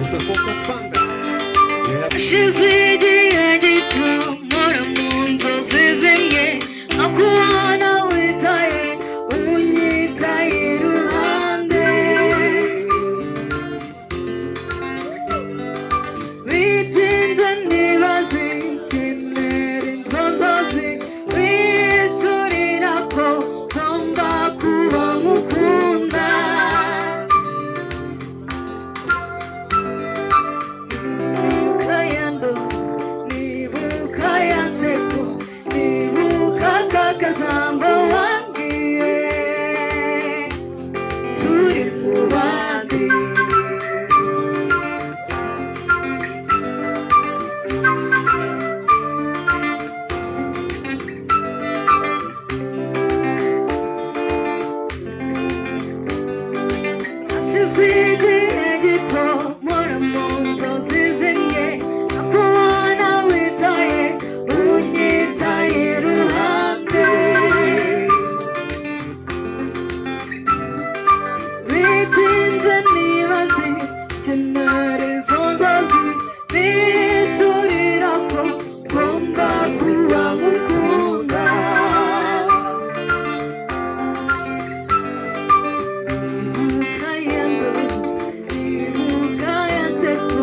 Usa pocas banda. Shizidiye jito mora munzo zizenge Makuana witaye unyitaye ruhande Witinda nibazi kineri nzonzozi Wishurirako ngomba kuba mukunda Kazambo wangiye turi mu bandi asizidiye gito mora mu nzozi zimwe akubona witaye unyicaye iruhande witinze nibazi tenere zonzozi bishurira ko ngomba kuba mukunda Mukayendo nibuka yanseko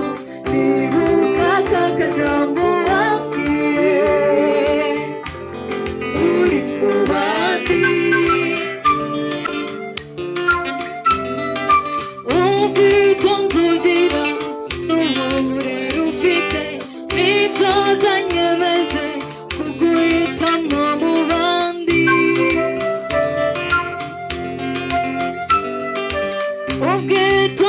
nibuka kakajambo wambwiye turi mu bandi ubwitonzi ugira n'uburere ufite bitatanyemeje kuguhitamo mu bandi ubwitonzi